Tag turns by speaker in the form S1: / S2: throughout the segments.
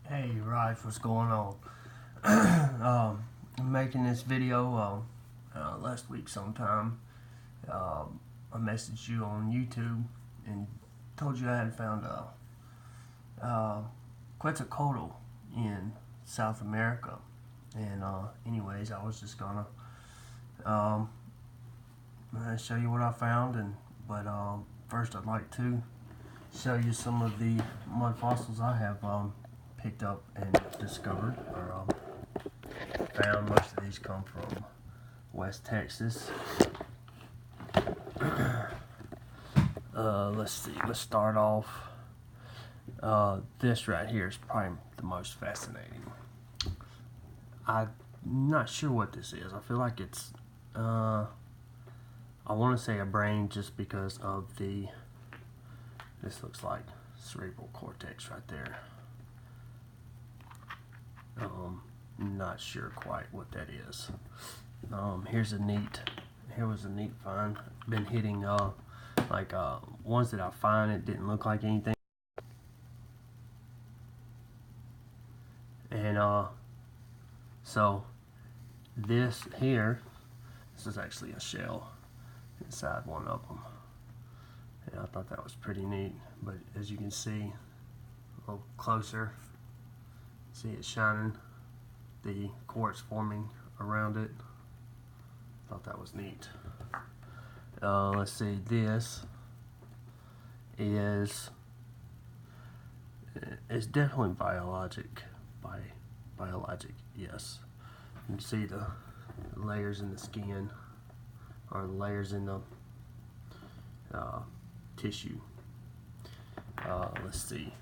S1: Hey Raj, what's going on? I'm making this video last week sometime. I messaged you on YouTube and told you I had found Quetzalcoatl in South America. And anyways, I was just gonna show you what I found. But first, I'd like to show you some of the mud fossils I have picked up and discovered, or found. Most of these come from West Texas. Let's see, let's start off. This right here is probably the most fascinating. I'm not sure what this is. I feel like it's, I want to say a brain just because of this looks like cerebral cortex right there. Not sure quite what that is. Here was a neat find. Been hitting ones that I find it didn't look like anything, and so this is actually a shell inside one of them, and I thought that was pretty neat. But as you can see a little closer, see it shining, the quartz forming around it. Thought that was neat. Let's see, this is, it's definitely biologic, yes. You can see the layers in the skin, or the layers in the tissue. Let's see.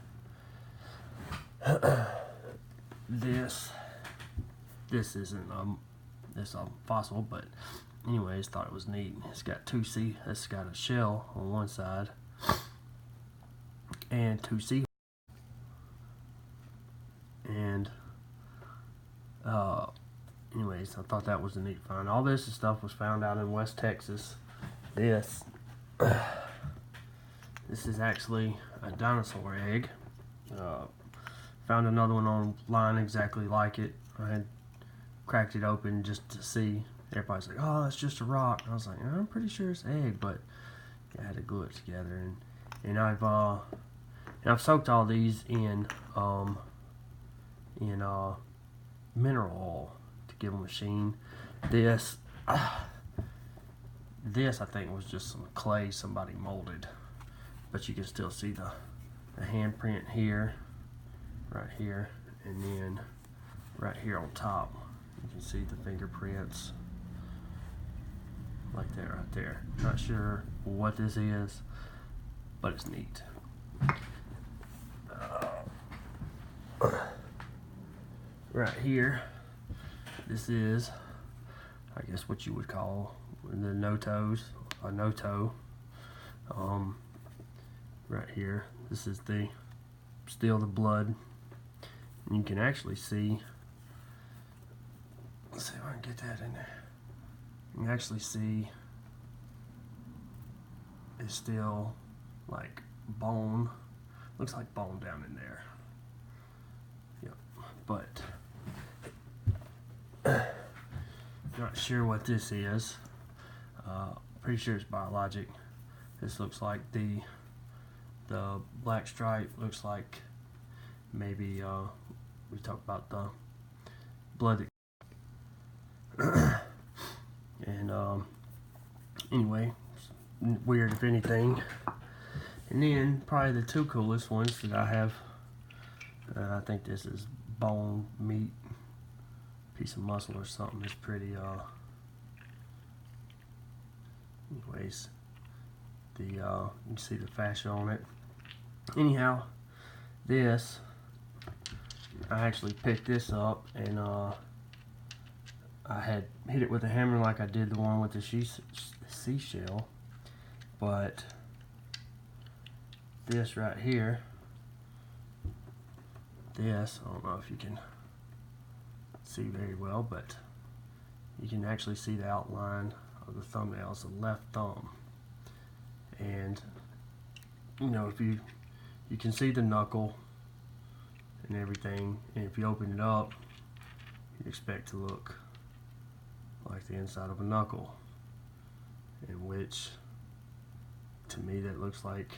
S1: This isn't this fossil, but anyways, thought it was neat. It's got it's got a shell on one side and two sea, and anyways, I thought that was a neat find. All this stuff was found out in West Texas. This is actually a dinosaur egg. Found another one online exactly like it. I had cracked it open just to see. Everybody's like, "Oh, it's just a rock." And I was like, "I'm pretty sure it's egg," but I had to glue it together. And I've soaked all these in mineral oil to give them a sheen. This I think was just some clay somebody molded, but you can still see the handprint here, right here, and then right here on top you can see the fingerprints like that right there. Not sure what this is, but it's neat. Right here, this is, I guess, what you would call the no-toes, a no-toe. Right here, this is still the blood. And you can actually see, let's see if I can get that in there. You can actually see it's still like bone. Looks like bone down in there. Yep. But not sure what this is. Pretty sure it's biologic. This looks like the black stripe looks like maybe we talked about the blood that and anyway, weird if anything. And then probably the two coolest ones that I have, I think this is bone, meat, piece of muscle or something. It's pretty anyways, you can see the fascia on it. Anyhow, this, I actually picked this up, and I had hit it with a hammer like I did the one with the seashell, but this right here, I don't know if you can see very well, but you can actually see the outline of the thumbnail. It's the left thumb, and if you can see the knuckle and everything. And if you open it up, you'd expect to look like the inside of a knuckle, in which, to me, that looks like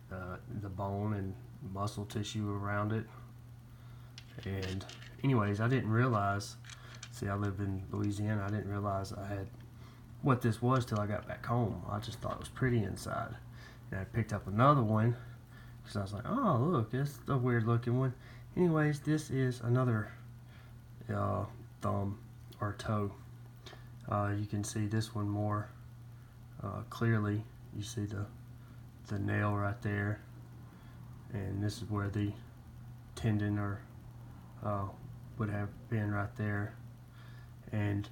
S1: the bone and muscle tissue around it. And anyways, I didn't realize, see, I live in Louisiana, I didn't realize I had what this was till I got back home. I just thought it was pretty inside. And I picked up another one because I was like, oh, look, it's a weird looking one. Anyways, this is another thumb or toe. You can see this one more clearly. You see the nail right there, and this is where the tendon or would have been right there. And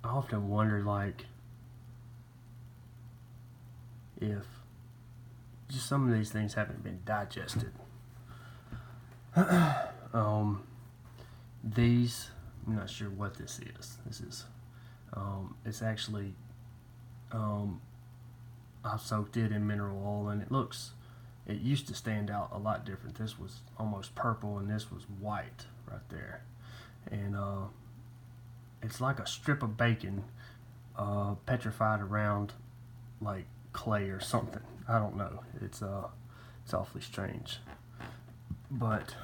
S1: I often wonder, like, if just some of these things haven't been digested. These, I'm not sure what this is. This is, it's actually, I've soaked it in mineral oil, and it used to stand out a lot different. This was almost purple, and this was white right there. And it's like a strip of bacon petrified around like clay or something. I don't know. It's awfully strange. But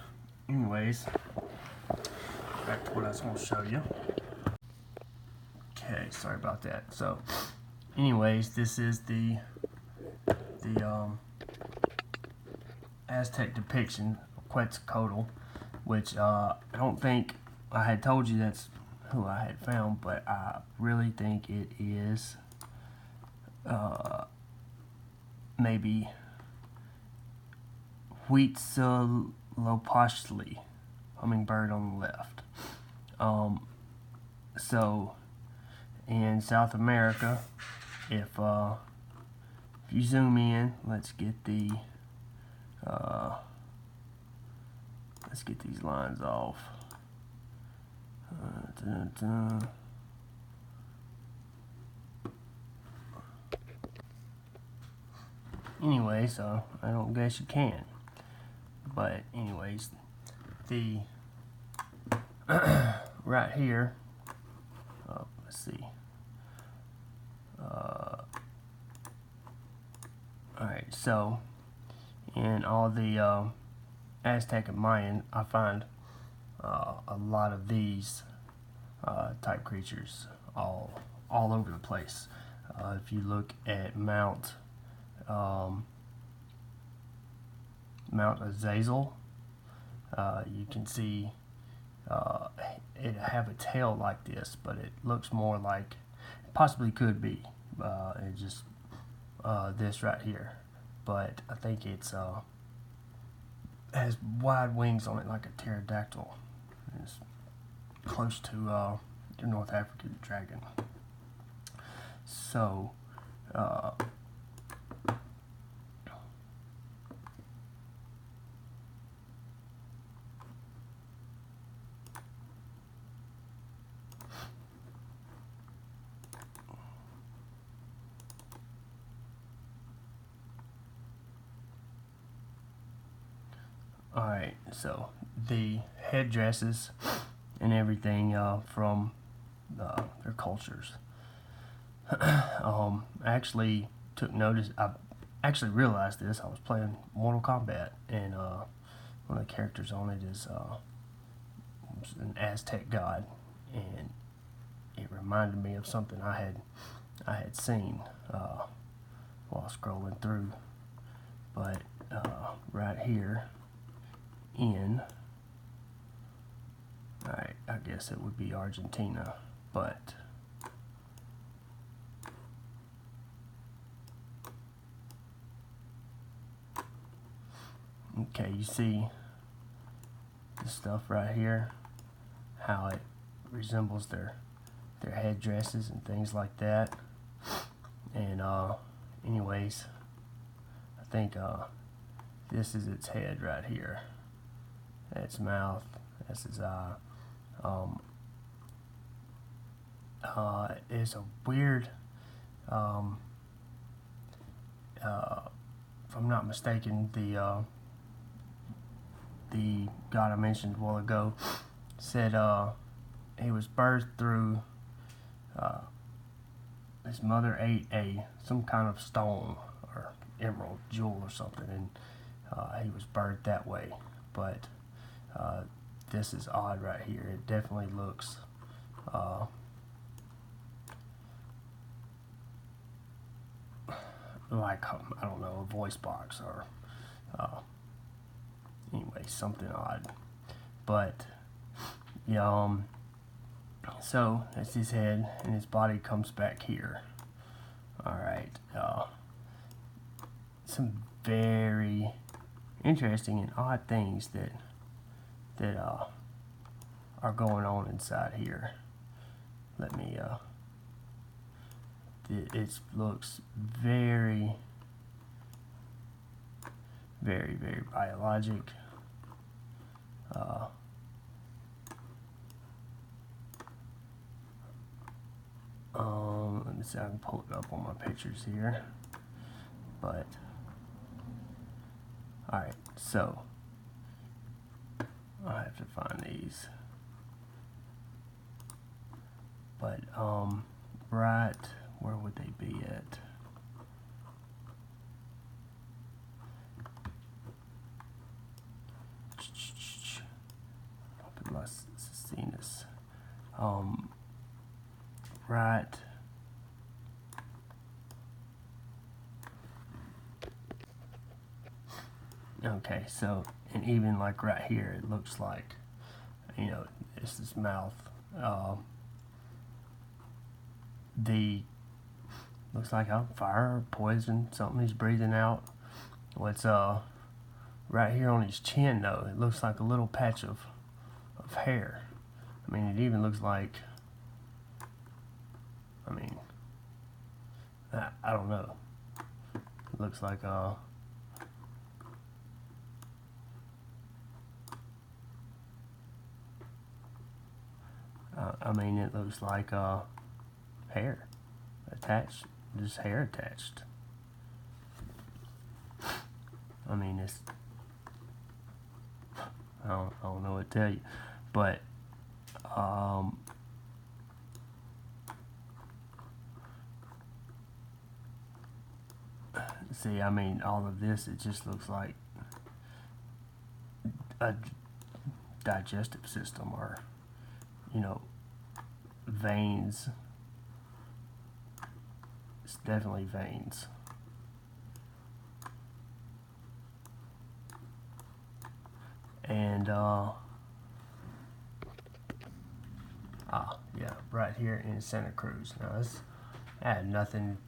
S1: anyways, back to what I was going to show you. Okay, sorry about that. So anyways, this is the Aztec depiction of Quetzalcoatl, which I don't think I had told you that's who I had found, but I really think it is maybe Huitzilopochtli, hummingbird on the left. So in South America, if you zoom in, let's get these lines off. Anyway, so I don't guess you can. But anyways, the right here, let's see. Alright, so in all the Aztec and Mayan, I find a lot of these type creatures all over the place. If you look at Mount Azazel, you can see it have a tail like this, but it looks more like, it possibly could be it just this right here, but I think it's has wide wings on it like a pterodactyl. It's close to the North African dragon. So alright, so the headdresses and everything from their cultures. I actually took notice, I actually realized this. I was playing Mortal Kombat, and one of the characters on it is an Aztec god, and it reminded me of something I had seen while scrolling through. But right here in, alright, I guess it would be Argentina, but okay, you see this stuff right here, how it resembles their headdresses and things like that. And anyways, I think this is its head right here. Its mouth, that's its eye. It's a weird if I'm not mistaken, the God I mentioned a while ago said he was birthed through his mother ate some kind of stone or emerald jewel or something, and he was birthed that way. But this is odd right here. It definitely looks like, I don't know, a voice box or anyway, something odd. But yeah, so that's his head, and his body comes back here. Alright, some very interesting and odd things that are going on inside here. Let me it looks very biologic. Let me see, I can pull it up on my pictures here. But alright, so I have to find these. But right, where would they be at? Sinus. Right. Okay, so, and even like right here, it looks like, you know, it's his mouth. Looks like a fire or poison, something he's breathing out. What's right here on his chin though, it looks like a little patch of hair. I mean, it even looks like, I mean, I don't know. It looks like I mean, it looks like hair attached, just hair attached. I mean, it's, I don't know what to tell you, but see, I mean, all of this, it just looks like a digestive system, or, you know, veins. It's definitely veins. And yeah, right here in Santa Cruz. Now this, I had nothing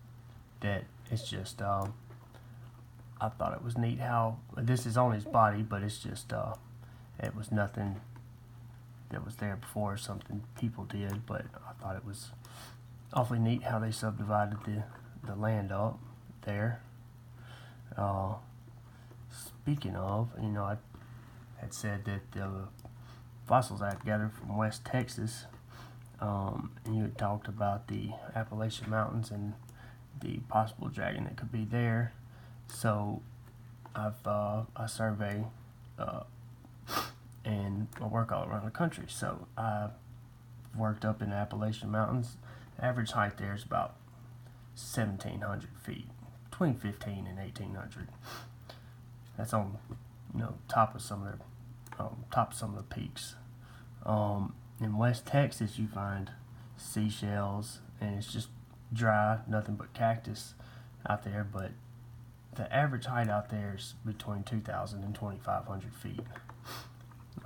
S1: that, it's just I thought it was neat how this is on his body, but it's just it was nothing that was there before, or something people did, but I thought it was awfully neat how they subdivided the land up there. Speaking of, you know, I had said that the fossils I had gathered from West Texas, and you had talked about the Appalachian Mountains and the possible dragon that could be there. So I survey and I work all around the country. So I worked up in the Appalachian Mountains. Average height there is about 1,700 feet, between 15 and 1,800. That's on, you know, top of some of the peaks. In West Texas, you find seashells, and it's just dry, nothing but cactus out there. But the average height out there is between 2,000 and 2,500 feet.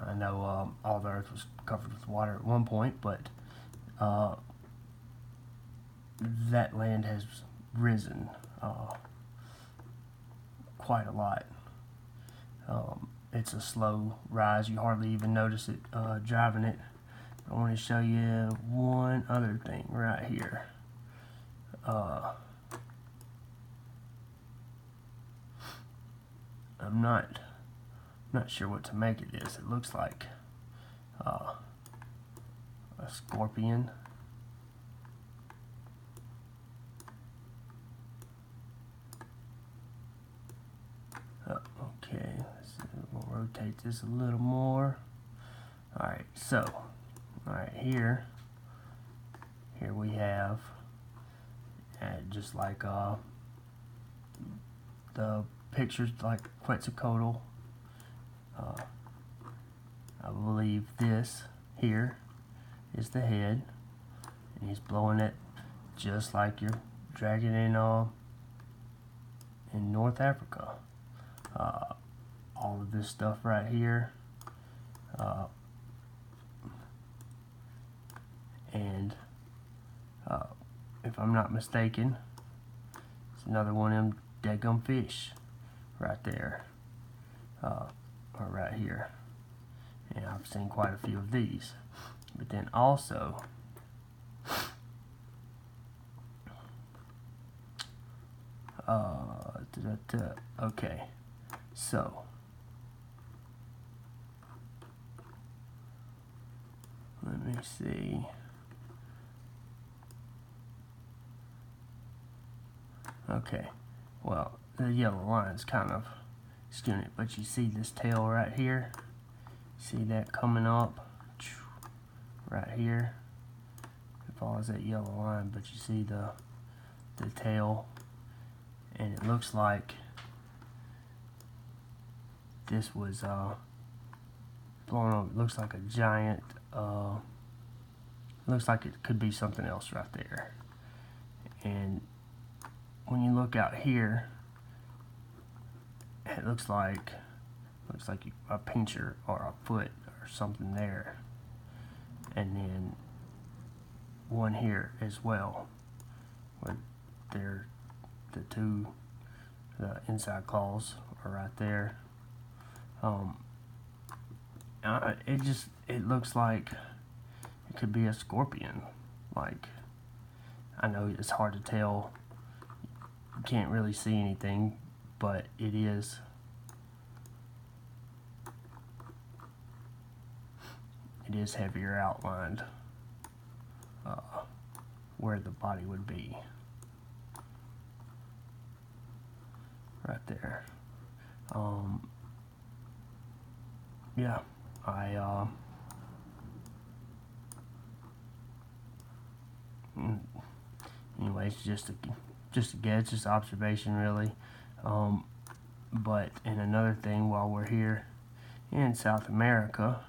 S1: I know all the earth was covered with water at one point, but that land has risen quite a lot. It's a slow rise. You hardly even notice it driving it. I want to show you one other thing right here. I'm not sure what to make of this. It looks like a scorpion. rotate this a little more. Alright, so, alright, here we have, just like the pictures, like Quetzalcoatl. I believe this here is the head, and he's blowing it just like your dragon in North Africa. All of this stuff right here, and if I'm not mistaken, it's another one of them daggum fish right there, or right here. And I've seen quite a few of these. But then also, okay, so let me see. Okay, well, the yellow line's kind of skewing it, but you see this tail right here? See that coming up right here? It follows that yellow line, but you see the tail, and it looks like this was blown up. It looks like a giant, looks like it could be something else right there. And when you look out here, it looks like a pincher or a foot or something there, and then one here as well, where the inside claws are right there. It looks like it could be a scorpion. Like, I know it's hard to tell, you can't really see anything, but it is heavier outlined where the body would be right there. Yeah, anyways, just a guess, just observation really. But and another thing, while we're here in South America,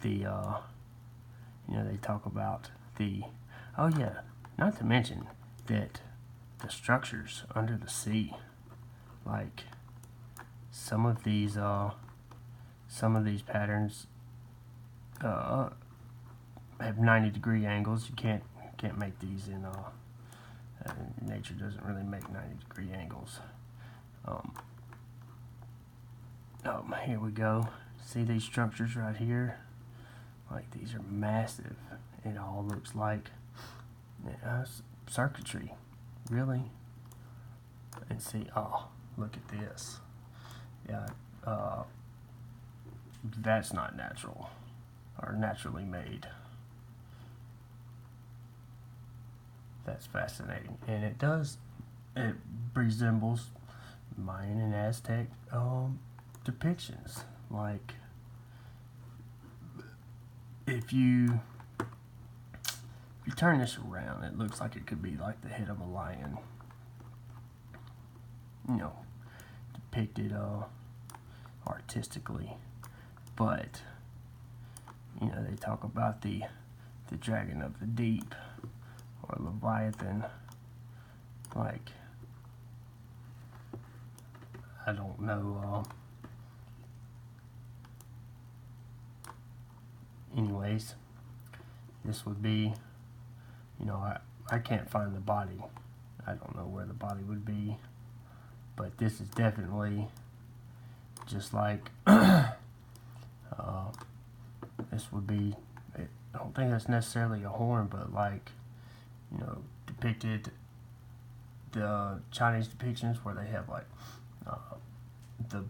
S1: they talk about not to mention that the structures under the sea, like some of these patterns have 90-degree angles. You can't make these in nature doesn't really make 90-degree angles. Here we go. See these structures right here? Like, these are massive. It all looks like circuitry, really. And see, look at this. Yeah, that's not natural or naturally made. That's fascinating, and it resembles Mayan and Aztec depictions. Like, if you turn this around, it looks like it could be like the head of a lion, depicted artistically. But they talk about the dragon of the deep, or Leviathan. Like, I don't know. Anyways, this would be, I can't find the body. I don't know where the body would be, but this is definitely just like this would be. I don't think that's necessarily a horn, but like, depicted the Chinese depictions where they have like the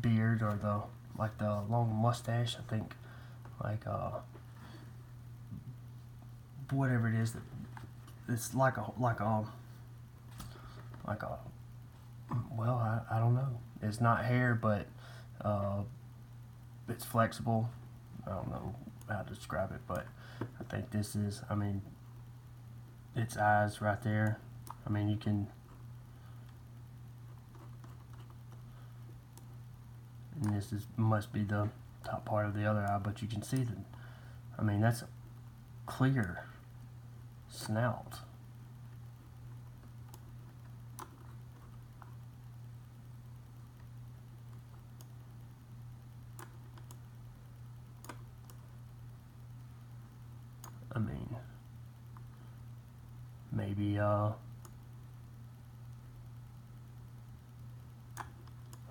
S1: beard or the long mustache. I think like whatever it is, that it's like a well, I don't know. It's not hair, but it's flexible. I don't know how to describe it, but I think this is, I mean, its eyes right there. I mean, you can, and this is must be the top part of the other eye, but you can see that, I mean, that's a clear snout. I mean, maybe, I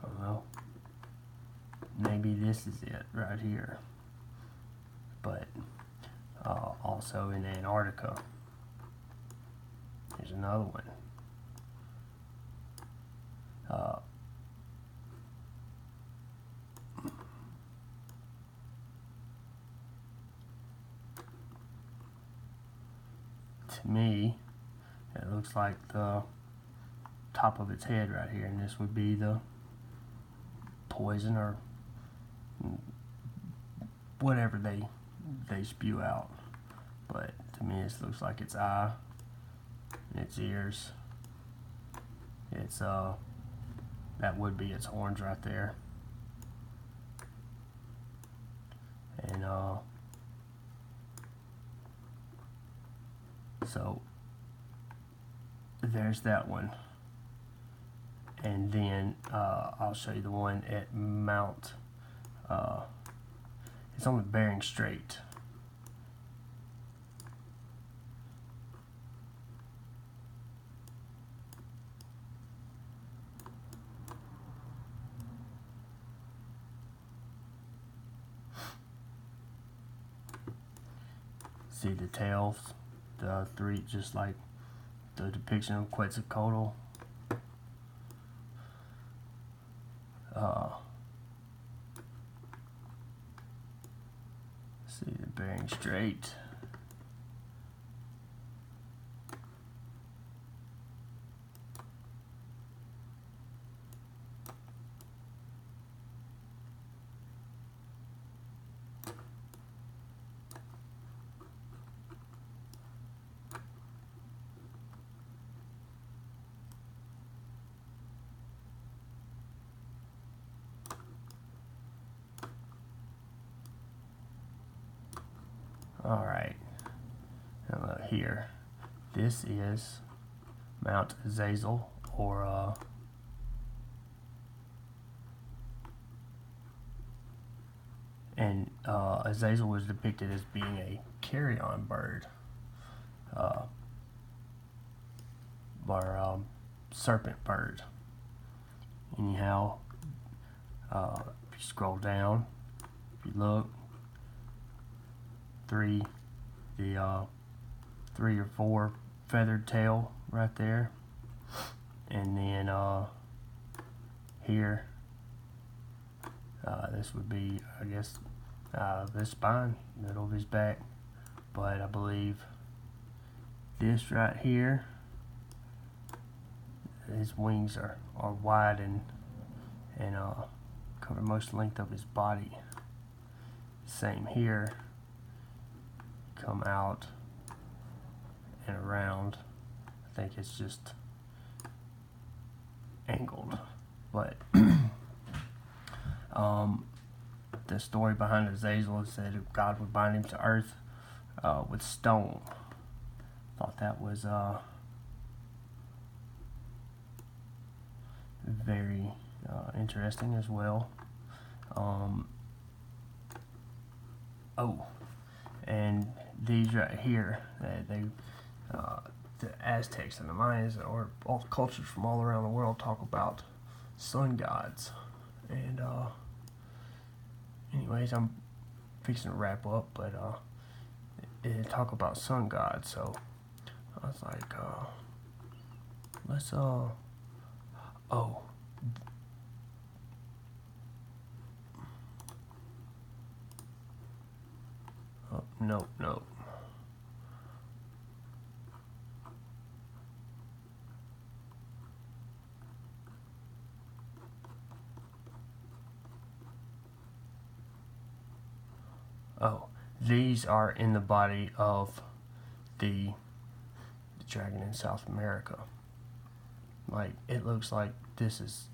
S1: don't know, maybe this is it right here. But also in Antarctica, here's another one. To me, it looks like the top of its head right here, and this would be the poison or whatever they spew out. But to me, this looks like its eye, its ears. It's that would be its horns right there, and so there's that one. And then I'll show you the one at Mount, it's on the Bering Strait. See the tails, the three, just like the depiction of Quetzalcoatl. See the Bering Strait. Alright, here, this is Mount Azazel, or Azazel was depicted as being a carrion bird, or serpent bird. Anyhow, if you scroll down, if you look, the 3 or 4 feathered tail right there, and then here, this would be, I guess, this spine, middle of his back, but I believe this right here, his wings are wide and cover most length of his body. Same here, come out and around. I think it's just angled, but the story behind Azazel is that God would bind him to earth with stone. Thought that was very interesting as well. And these right here, the Aztecs and the Mayans, or all cultures from all around the world, talk about sun gods. And anyways, I'm fixing to wrap up, but it talk about sun gods, so I was like, let's nope. Oh, these are in the body of the dragon in South America. Like, it looks like this has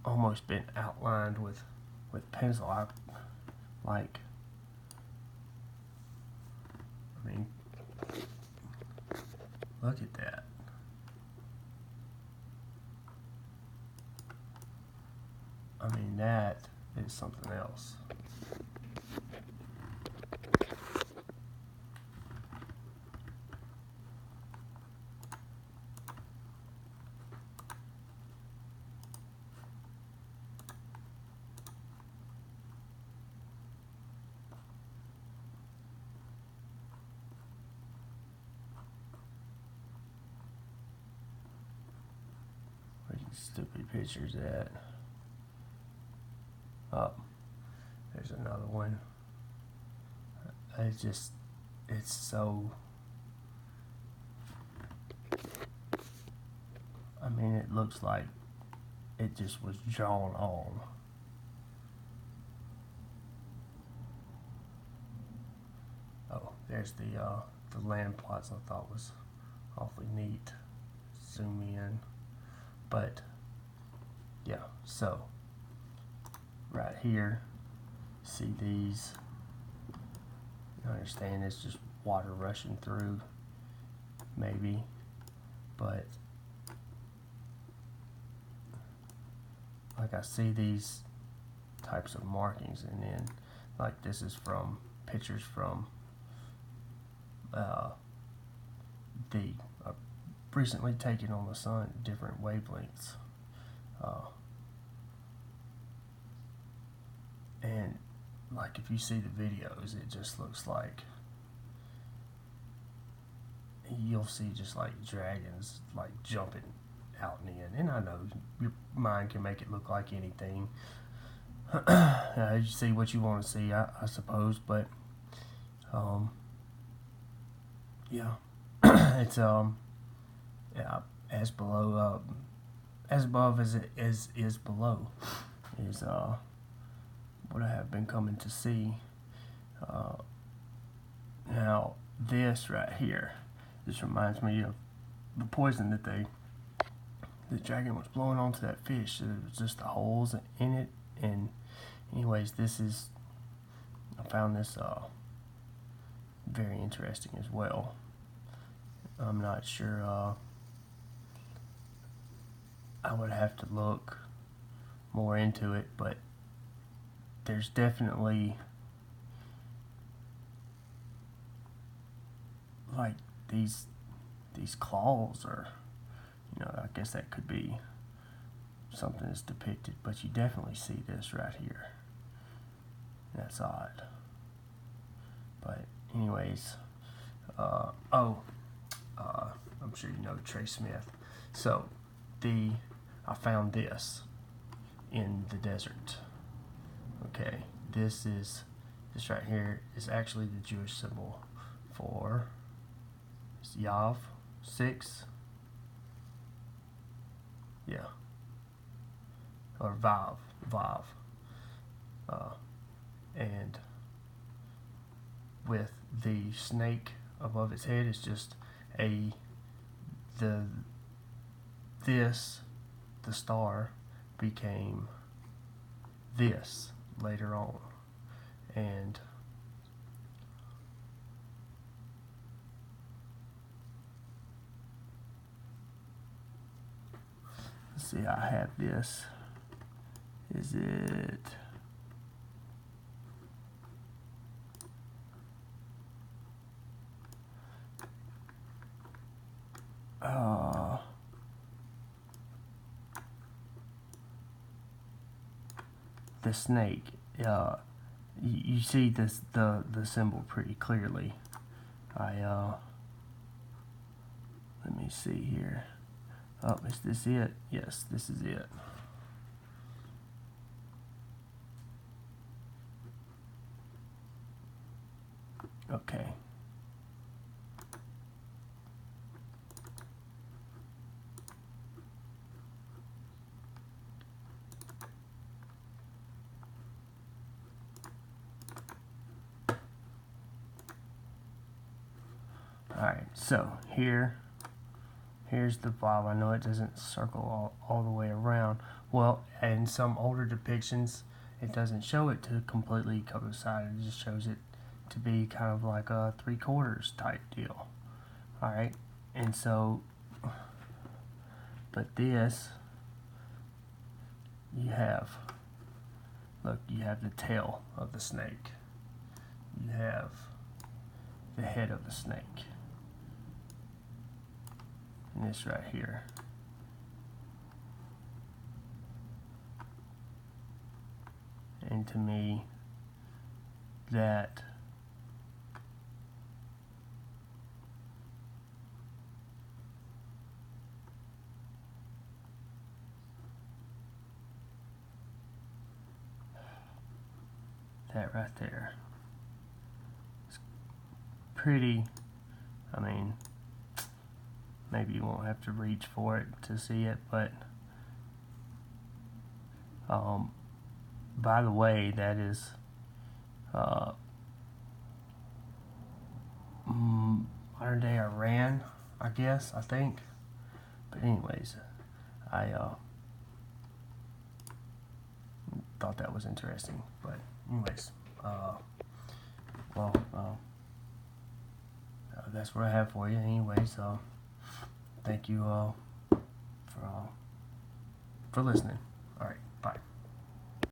S1: almost been outlined with pencil. I mean, look at that. I mean, that is something else. Where's these stupid pictures at? Oh, there's another one. It's so, I mean, it looks like it just was drawn on. Oh, there's the land plots I thought was awfully neat. Zoom in. But, yeah, so, right here, see these, you understand it's just water rushing through, maybe, but, like, I see these types of markings, and then, like, this is from pictures from the recently taken on the sun, different wavelengths, and like, if you see the videos, it just looks like you'll see just like dragons like jumping out and in. And I know your mind can make it look like anything. You see what you want to see, I suppose, but yeah, it's yeah, as below, as above as it is below is what I have been coming to see. Now this right here, this reminds me of the poison that the dragon was blowing onto that fish. It was just the holes in it. And anyways, I found this very interesting as well. I'm not sure, I would have to look more into it, but there's definitely like these claws, or I guess that could be something that's depicted, but you definitely see this right here. That's odd. But anyways, I'm sure you know Trey Smith. So I found this in the desert. Okay, this right here is actually the Jewish symbol for Yav 6. Yeah. Or Vav. And with the snake above its head is just the star became this later on. And let's see, I have this. Is it the snake? You see this the symbol pretty clearly. Let me see here. Oh, is this it? Yes, this is it. Okay. Alright, so here's the valve. I know it doesn't circle all the way around. Well, in some older depictions, it doesn't show it to completely cover the side. It just shows it to be kind of like a 3/4 type deal. Alright, and so, but this, you have, look, you have the tail of the snake. You have the head of the snake. And this right here. And to me, that right there is pretty, I mean, maybe you won't have to reach for it to see it, but by the way, that is modern day Iran, I guess, I think. But anyways, I thought that was interesting. But anyways, that's what I have for you. Anyways, thank you for listening.